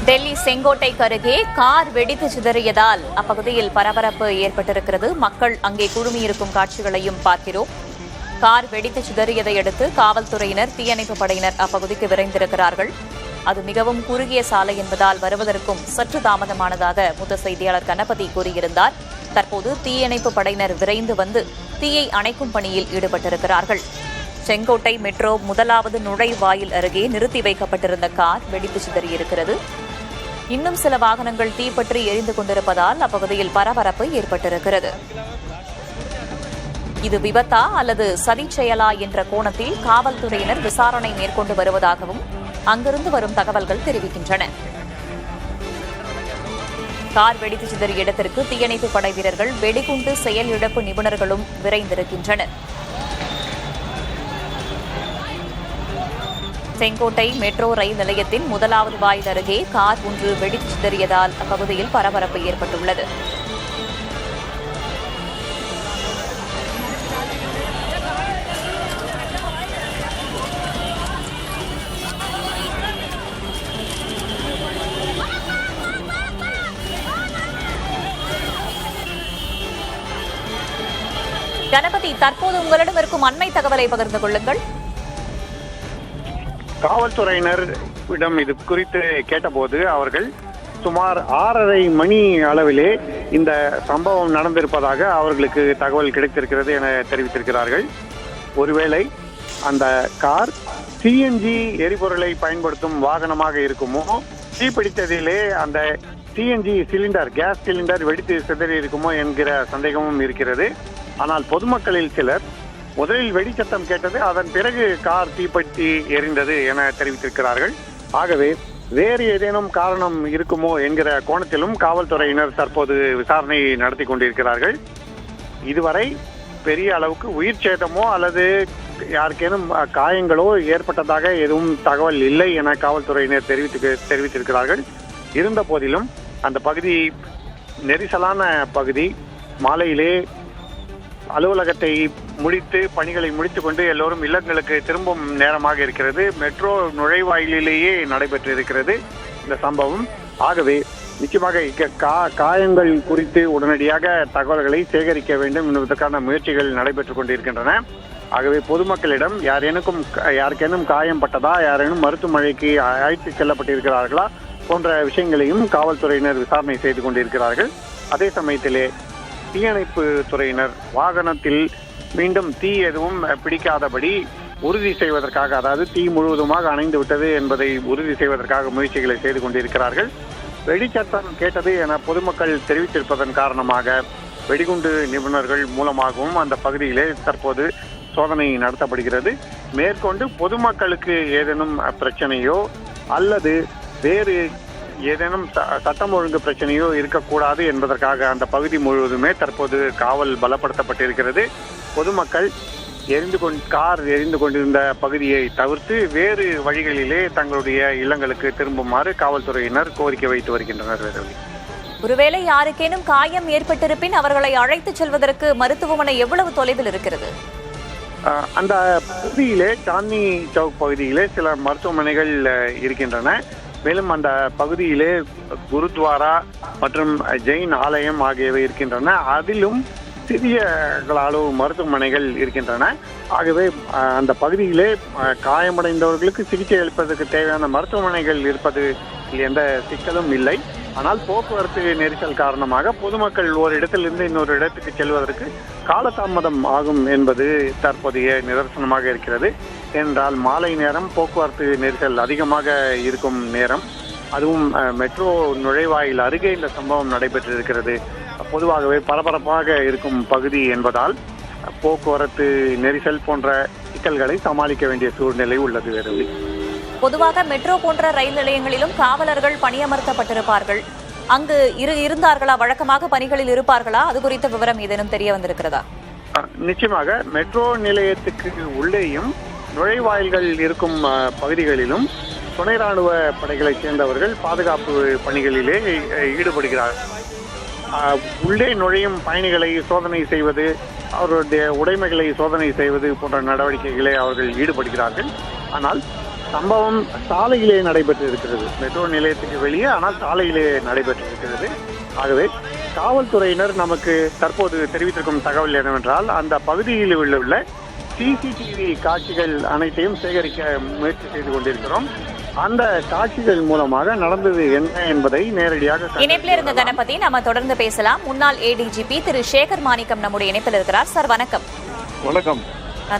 டெல்லி செங்கோட்டைக்கு அருகே கார் வெடித்து சிதறியதால் அப்பகுதியில் பரபரப்பு ஏற்பட்டிருக்கிறது. மக்கள் அங்கே குழுமியிருக்கும் காட்சிகளையும் பார்க்கிறோம். கார் வெடித்து சிதறியதை அடுத்து காவல்துறையினர், தீயணைப்பு படையினர் அப்பகுதிக்கு விரைந்திருக்கிறார்கள். அது மிகவும் குறுகிய சாலை என்பதால் வருவதற்கும் சற்று தாமதமானதாக மூத்த செய்தியாளர் கணபதி கூறியிருந்தார். தற்போது தீயணைப்பு படையினர் விரைந்து வந்து தீயை அணைக்கும் பணியில் ஈடுபட்டிருக்கிறார்கள். செங்கோட்டை மெட்ரோ முதலாவது நுழைவாயில் அருகே நிறுத்தி வைக்கப்பட்டிருந்த கார் வெடித்து சிதறியிருக்கிறது. இன்னும் சில வாகனங்கள் தீப்பற்றி எரிந்து கொண்டிருப்பதால் அப்பகுதியில் பரபரப்பு ஏற்பட்டிருக்கிறது. இது விபத்தா அல்லது சதி செயலா என்ற கோணத்தில் காவல்துறையினர் விசாரணை மேற்கொண்டு வருவதாகவும் அங்கிருந்து வரும் தகவல்கள் தெரிவிக்கின்றன. கார் வெடித்து சிதறிய இடத்திற்கு தீயணைப்பு படை வீரர்கள், வெடிகுண்டு செயல் இழப்பு நிபுணர்களும் விரைந்திருக்கின்றனர். செங்கோட்டை மெட்ரோ ரயில் நிலையத்தின் முதலாவது வாயில் அருகே கார் ஒன்று வெடித்து சிதறியதால் அப்பகுதியில் பரபரப்பு ஏற்பட்டுள்ளது. கணபதி, தற்போது உங்களிடம் இருக்கும் அண்மை தகவலை பகிர்ந்து கொள்ளுங்கள். காவல்துறையினரிடம் இது குறித்து கேட்டபோது அவர்கள் சுமார் 6:30 மணி அளவிலே இந்த சம்பவம் நடந்திருப்பதாக அவர்களுக்கு தகவல் கிடைத்திருக்கிறது என தெரிவித்திருக்கிறார்கள். ஒருவேளை அந்த கார் சிஎன்ஜி எரிபொருளை பயன்படுத்தும் வாகனமாக இருக்குமோ, தீப்பிடித்ததிலே அந்த சிஎன்ஜி சிலிண்டர், கேஸ் சிலிண்டர் வெடித்து சிதறி இருக்குமோ என்கிற சந்தேகமும் இருக்கிறது. ஆனால் பொதுமக்களில் சிலர் முதலில் வெடிச்சத்தம் கேட்டது, அதன் பிறகு கார் தீப்பற்றி எரிந்தது என தெரிவித்திருக்கிறார்கள். ஆகவே வேறு ஏதேனும் காரணம் இருக்குமோ என்கிற கோணத்திலும் காவல்துறையினர் தற்போது விசாரணை நடத்தி கொண்டிருக்கிறார்கள். இதுவரை பெரிய அளவுக்கு உயிர் சேதமோ அல்லது யாருக்கேனும் காயங்களோ ஏற்பட்டதாக எதுவும் தகவல் இல்லை என காவல்துறையினர் தெரிவித்திருக்கிறார்கள். இருந்த போதிலும் அந்த பகுதி நெரிசலான பகுதி, மாலையிலே அலுவலகத்தை முடித்து பணிகளை முடித்துக் கொண்டு எல்லோரும் இல்லங்களுக்கு திரும்பும் நேரமாக இருக்கிறது. மெட்ரோ நுழைவாயிலேயே நடைபெற்றிருக்கிறது இந்த சம்பவம். ஆகவே நிச்சயமாக காயங்கள் குறித்து உடனடியாக தகவல்களை சேகரிக்க வேண்டும் என்பதற்கான முயற்சிகள் நடைபெற்றுக் கொண்டிருக்கின்றன. ஆகவே பொதுமக்களிடம் யாருக்கேனும் காயம் பட்டதா, யாரேனும் மருத்துவமனைக்கு அழைத்து செல்லப்பட்டிருக்கிறார்களா போன்ற விஷயங்களையும் காவல்துறையினர் விசாரணை செய்து கொண்டிருக்கிறார்கள். அதே சமயத்திலே தீயணைப்பு துறையினர் வாகனத்தில் மீண்டும் தீ எதுவும் பிடிக்காதபடி உறுதி செய்வதற்காக, அதாவது தீ முழுவதுமாக அணைந்து விட்டது என்பதை உறுதி செய்வதற்காக முயற்சிகளை செய்து கொண்டிருக்கிறார்கள். வெடிச்சத்தம் கேட்டது என பொதுமக்கள் தெரிவித்திருப்பதன் காரணமாக வெடிகுண்டு நிபுணர்கள் மூலமாகவும் அந்த பகுதியிலே தற்போது சோதனை நடத்தப்படுகிறது. மேற்கொண்டு பொதுமக்களுக்கு ஏதேனும் பிரச்சனையோ அல்லது வேறு ஏதேனும் சட்டம் ஒழுங்கு பிரச்சனையோ இருக்கக்கூடாது என்பதற்காக அந்த பகுதி முழுவதுமே தற்போது காவல் பலப்படுத்தப்பட்டிருக்கிறது. பொதுமக்கள் கார் எரிந்து கொண்டிருந்த பகுதியை தவிர்த்து வேறு வழிகளிலே தங்களுடைய இல்லங்களுக்கு திரும்புமாறு காவல்துறையினர் கோரிக்கை வைத்து வருகின்றனர். ஒருவேளை யாருக்கேனும் காயம் ஏற்பட்டிருப்பின் அவர்களை அழைத்துச் செல்வதற்கு மருத்துவமனை எவ்வளவு தொலைவில் இருக்கிறது? அந்த பகுதியிலே, சாந்தி சவுக் பகுதியிலே சில மருத்துவமனைகள் இருக்கின்றன. மேலும் அந்த பகுதியிலே குருத்வாரா மற்றும் ஜெயின் ஆலயம் ஆகியவை இருக்கின்றன. அதிலும் சிறிய அளவு மருத்துவமனைகள் இருக்கின்றன. ஆகவே அந்த பகுதியிலே காயமடைந்தவர்களுக்கு சிகிச்சை அளிப்பதற்கு தேவையான மருத்துவமனைகள் இருப்பது எந்த சிக்கலும் இல்லை. ஆனால் போக்குவரத்து நெரிசல் காரணமாக பொதுமக்கள் ஒரு இடத்திலிருந்து இன்னொரு இடத்துக்கு செல்வதற்கு காலதாமதம் ஆகும் என்பது தற்போதைய நிதர்சனமாக இருக்கிறது. என்றால் மாலை நேரம் போக்குவரத்து நெரிசல் அதிகமாக இருக்கும் நேரம், அதுவும் மெட்ரோ நுழைவாயில் அருகே இந்த சம்பவம் நடைபெற்றிருக்கிறது. பொதுவாகவே பரபரப்பாக இருக்கும் பகுதி என்பதால் போக்குவரத்து நெரிசல் போன்ற சிக்கல்களை சமாளிக்க வேண்டிய சூழ்நிலை உள்ளது. வேறு பொதுவாக மெட்ரோ போன்ற ரயில் நிலையங்களிலும் காவலர்கள் பணியமர்த்தப்பட்டிருப்பார்கள். அங்கு இருந்தார்களா? வழக்கமாக பணிகளில் இருப்பார்களா? அது குறித்த விவரம் ஏதேனும் தெரிய வந்திருக்கிறதா? நிச்சயமாக மெட்ரோ நிலையத்துக்கு உள்ளேயும் நுழைவாயில்கள் இருக்கும் பகுதிகளிலும் துணை ராணுவ படைகளைச் சேர்ந்தவர்கள் பாதுகாப்பு பணிகளிலே ஈடுபடுகிறார்கள். உள்ளே நுழையும் பயணிகளை சோதனை செய்வது, அவர்களுடைய உடைமைகளை சோதனை செய்வது போன்ற நடவடிக்கைகளை அவர்கள் ஈடுபடுகிறார்கள். ஆனால் சம்பவம் சாலையிலே நடைபெற்றிருக்கிறது. மெட்ரோ நிலையத்துக்கு வெளியே, ஆனால் சாலையிலே நடைபெற்றிருக்கிறது. ஆகவே காவல்துறையினர் நமக்கு தற்போது தெரிவித்திருக்கும் தகவல் என்னவென்றால், அந்த பகுதியில் உள்ள சிசிடிவி காட்சிகள் அனைத்தையும் சேகரிக்க முயற்சி செய்து கொண்டிருக்கிறோம். அந்த காட்சிகள் மூலமாக நடந்தது என்ன என்பதை நேரடியாக இணைப்பில் இருந்த கணபதி நாம தொடர்ந்து பேசலாம். முன்னாள் ஏடிஜிபி திரு சேகர் மாணிக்கம் நம்முடைய இணைப்பில் இருக்கிறார். சார் வணக்கம். வணக்கம்.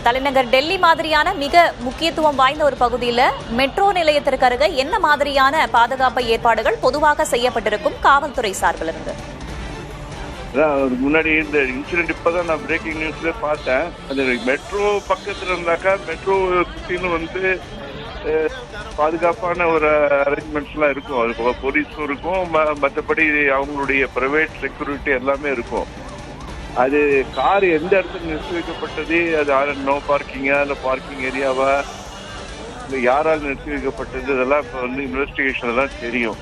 தலைநகர் டெல்லி மாதிரியான மிக முக்கியத்துவம் வாய்ந்த ஒரு பகுதியில் மெட்ரோ நிலையத்திற்கு அருகே என்ன மாதிரியான பாதுகாப்பு ஏற்பாடுகள் பொதுவாக செய்யப்பட்டிருக்கும் காவல்துறை சார்பில் இருந்து? முன்னாடி இந்த இன்சிடென்ட் இப்பதான் நான் பிரேக்கிங் நியூஸ்ல பார்த்தேன். அது மெட்ரோ பக்கத்துல இருந்தாக்கா மெட்ரோ சுத்தின்னு பாதுகாப்பான ஒரு அரேஞ்ச்மெண்ட்ஸ் எல்லாம் இருக்கும். அது போலீஸும் இருக்கும், மற்றபடி அவங்களுடைய பிரைவேட் செக்யூரிட்டி எல்லாமே இருக்கும். அது கார் எந்த இடத்துல நிறுத்தி வைக்கப்பட்டது, அது நோ பார்க்கிங்கா இல்லை பார்க்கிங் ஏரியாவா இல்லை யாரால் நிறுத்தி வைக்கப்பட்டது, இதெல்லாம் இப்போ இன்வெஸ்டிகேஷன் தான் தெரியும்.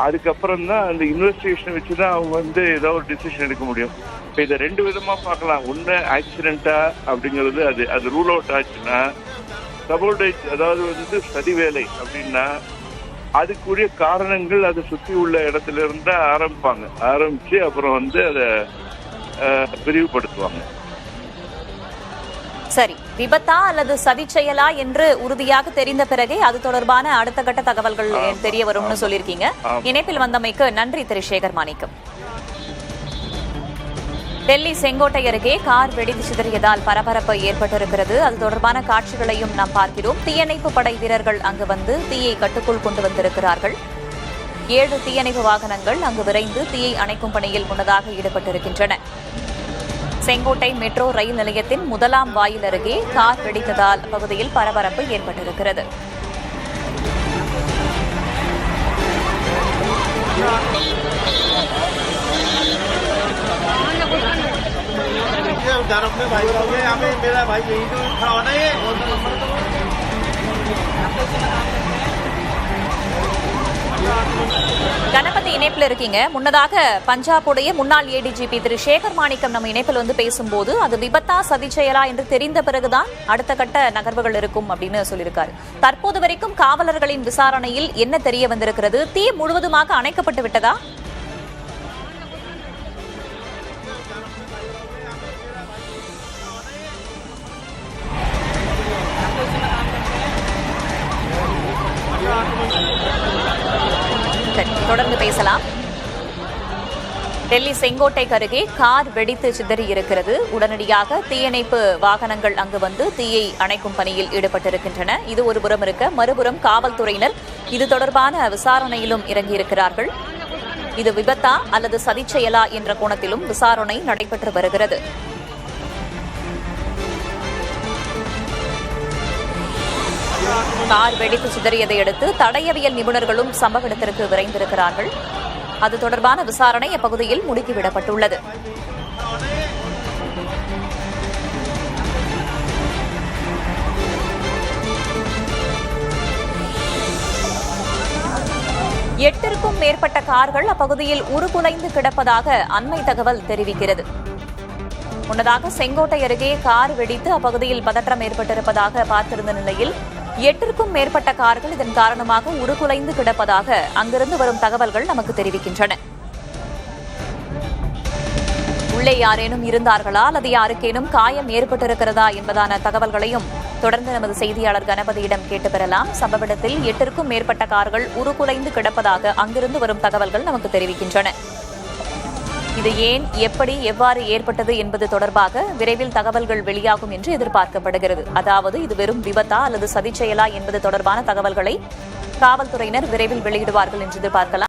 அதுக்கப்புறம் தான் அந்த இன்வெஸ்டிகேஷன் வச்சுதான் அவங்க ஏதோ ஒரு டிசிஷன் எடுக்க முடியும். இப்போ இதை ரெண்டு விதமா பார்க்கலாம். ஒன்று ஆக்சிடென்ட்டா அப்படிங்கிறது அது ரூல் அவுட் ஆச்சுன்னா, சபோர்டேஜ் அதாவது சதி வேலை அப்படின்னா அதுக்குரிய காரணங்கள் அதை சுற்றி உள்ள இடத்துல இருந்தா ஆரம்பிச்சு அப்புறம் அதை விரிவுபடுத்துவாங்க. சரி, விபத்தா அல்லது சதி செயலா என்று உறுதியாக தெரிந்த பிறகே அது தொடர்பான அடுத்த கட்ட தகவல்கள் தெரிய வரும்னு சொல்லியிருக்கீங்க. இணைப்பில் வந்தமைக்கு நன்றி திரு சேகர் மாணிக்கம். டெல்லி செங்கோட்டை அருகே கார் வெடித்து சிதறியதால் பரபரப்பு ஏற்பட்டிருக்கிறது. அது தொடர்பான காட்சிகளையும் நாம் பார்க்கிறோம். தீயணைப்பு படை வீரர்கள் அங்கு வந்து தீயை கட்டுக்குள் கொண்டு வந்திருக்கிறார்கள். 7 தீயணைப்பு வாகனங்கள் அங்கு விரைந்து தீயை அணைக்கும் பணியில் முன்னதாக ஈடுபட்டிருக்கின்றன. செங்கோட்டை மெட்ரோ ரயில் நிலையத்தின் முதலாம் வாயில் அருகே கார் வெடித்ததால் பகுதியில் பரபரப்பு ஏற்பட்டிருக்கிறது. கணபதி இணைப்பில் இருக்கீங்க. முன்னதாக பஞ்சாபுடைய முன்னாள் ஏடிஜிபி திரு சேகர் மாணிக்கம் நம்ம இணைப்பில் வந்து பேசும்போது அது விபத்தா சதி செயலா என்று தெரிந்த பிறகுதான் அடுத்த கட்ட நகர்வுகள் இருக்கும் அப்படின்னு சொல்லியிருக்காரு. தற்போது வரைக்கும் காவலர்களின் விசாரணையில் என்ன தெரிய வந்திருக்கிறது? தீ முழுவதுமாக அணைக்கப்பட்டு விட்டதா? தொடர்ந்து பேசலாம். டெல்லி செங்கோட்டைக்கு அருகே கார் வெடித்து சிதறி இருக்கிறது. உடனடியாக தீயணைப்பு வாகனங்கள் அங்கு வந்து தீயை அணைக்கும் பணியில் ஈடுபட்டிருக்கின்றன. இது ஒரு புறம் இருக்க, மறுபுறம் காவல்துறையினர் இது தொடர்பான விசாரணையிலும் இறங்கியிருக்கிறார்கள். இது விபத்தா அல்லது சதி செயலா என்ற கோணத்திலும் விசாரணை நடைபெற்று வருகிறது. கார் வெடித்து சிதறியதை அடுத்து தடயவியல் நிபுணர்களும் சம்பவ இடத்திற்கு விரைந்திருக்கிறார்கள். அது தொடர்பான விசாரணை அப்பகுதியில் முடுக்கிவிடப்பட்டுள்ளது. எட்டிற்கும் மேற்பட்ட கார்கள் அப்பகுதியில் உருக்குலைந்து கிடப்பதாக அண்மை தகவல் தெரிவிக்கிறது. முன்னதாக செங்கோட்டை அருகே கார் வெடித்து அப்பகுதியில் பதற்றம் ஏற்பட்டிருப்பதாக பார்த்திருந்த நிலையில் 8ற்கும் மேற்பட்ட கார்கள் இதன் காரணமாக உருக்குலைந்து கிடப்பதாக அங்கிருந்து வரும் தகவல்கள் நமக்கு தெரிவிக்கின்றன. உள்ளே யாரேனும் இருந்தார்களா அல்லது யாருக்கேனும் காயம் ஏற்பட்டிருக்கிறதா என்பதான தகவல்களையும் தொடர்ந்து நமது செய்தியாளர் கணபதியிடம் கேட்டு பெறலாம். சம்பவ இடத்தில் 8ற்கும் மேற்பட்ட கார்கள் உருக்குலைந்து கிடப்பதாக அங்கிருந்து வரும் தகவல்கள் நமக்கு தெரிவிக்கின்றன. இது ஏன், எப்படி, எவ்வாறு ஏற்பட்டது என்பது தொடர்பாக விரைவில் தகவல்கள் வெளியாகும் என்று எதிர்பார்க்கப்படுகிறது. அதாவது இது வெறும் விபத்தா அல்லது சதி செயலா என்பது தொடர்பான தகவல்களை காவல்துறையினர் விரைவில் வெளியிடுவார்கள் என்று எதிர்பார்க்கலாம்.